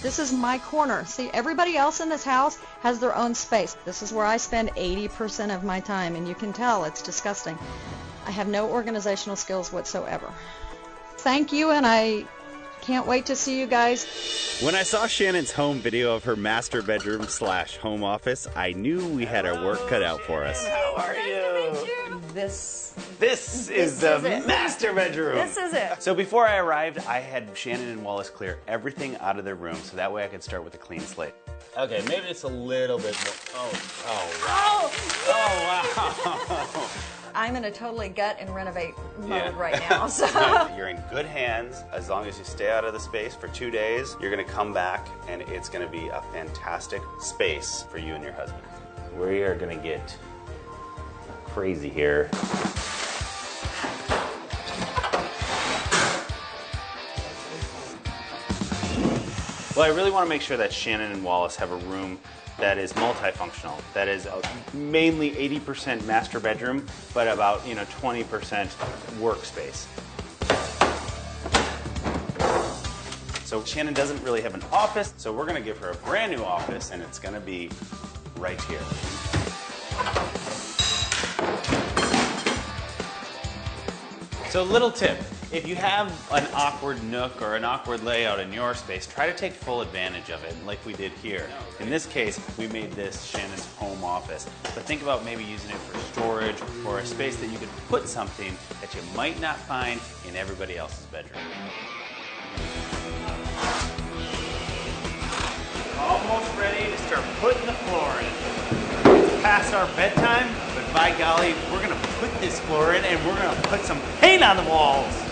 This is my corner. See, everybody else in this house has their own space. This is where I spend 80% of my time, and you can tell it's disgusting. I have no organizational skills whatsoever. Thank you, and I can't wait to see you guys. When I saw Shannon's home video of her master bedroom / home office, I knew we had our work cut out for us. How are you? This is the master bedroom. This is it. So before I arrived, I had Shannon and Wallace clear everything out of their room, so that way I could start with a clean slate. Okay, maybe it's a little bit more. Oh wow. I'm in a totally gut and renovate mode right now. So. You're in good hands as long as you stay out of the space for 2 days. You're gonna come back and it's gonna be a fantastic space for you and your husband. We are gonna get crazy here. Well, I really want to make sure that Shannon and Wallace have a room that is multifunctional, that is mainly 80% master bedroom, but about 20% workspace. So Shannon doesn't really have an office, so we're going to give her a brand new office, and it's going to be right here. So little tip. If you have an awkward nook or an awkward layout in your space, try to take full advantage of it, like we did here. In this case, we made this Shannon's home office. But think about maybe using it for storage or a space that you could put something that you might not find in everybody else's bedroom. Almost ready to start putting the floor in. It's past our bedtime, but by golly, we're gonna put this floor in and we're gonna put some paint on the walls.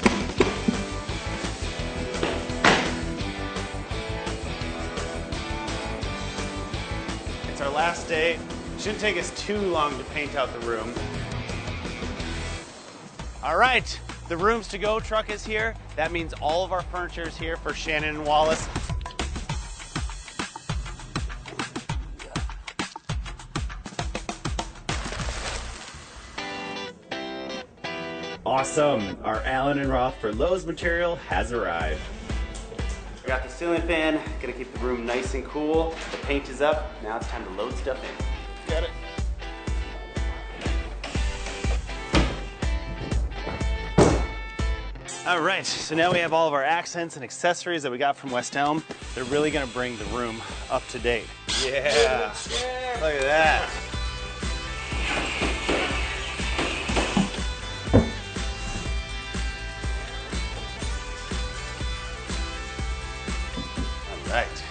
It's our last day. Shouldn't take us too long to paint out the room. All right, the rooms to go truck is here. That means all of our furniture is here for Shannon and Wallace. Awesome! Our Allen and Roth for Lowe's material has arrived. I got the ceiling fan, gonna keep the room nice and cool. The paint is up, now it's time to load stuff in. Got it. All right, so now we have all of our accents and accessories that we got from West Elm. They're really gonna bring the room up to date. Yeah, look at that. All right,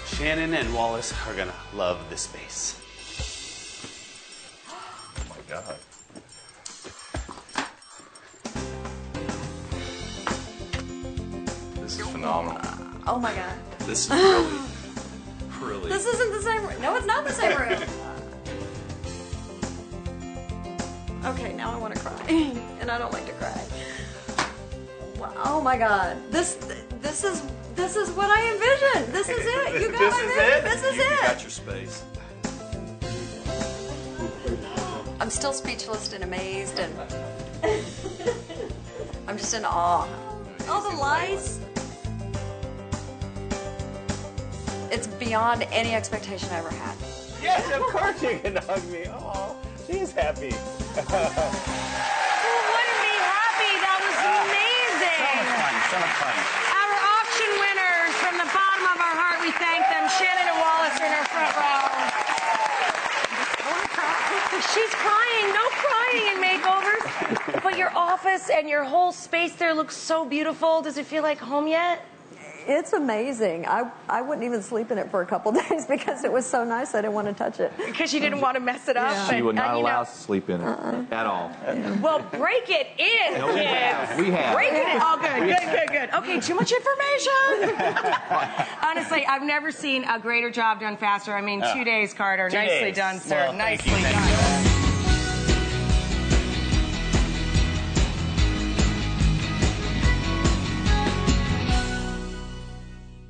Shannon and Wallace are gonna love this space. Oh my God. This is phenomenal. Oh my God. This is really. This isn't the same room. No, it's not the same room. Okay, now I want to cry, and I don't like to cry. Wow, oh my God, this is what I envisioned. This is it. You got This my is vision. it? This is You it. got your space. I'm still speechless and amazed, and I'm just in awe. All the lights. It's beyond any expectation I ever had. Yes, of course you can hug me. Oh, she's happy. Who wouldn't be happy? That was amazing. So much fun. Our auction winners, from the bottom of our heart, we thank them. Shannon and Wallace are in our front row. She's crying. No crying in makeovers. But your office and your whole space there looks so beautiful. Does it feel like home yet? It's amazing. I wouldn't even sleep in it for a couple days because it was so nice I didn't want to touch it. Because you didn't want to mess it up. Yeah. But, She would not you allow know, us to sleep in it at all. Well, break it in, No, we have. kids. We have. Break it in. Oh, good. Okay, too much information. Honestly, I've never seen a greater job done faster. I mean, 2 days, Carter. Nicely done, sir. Well, thank Nicely you. done.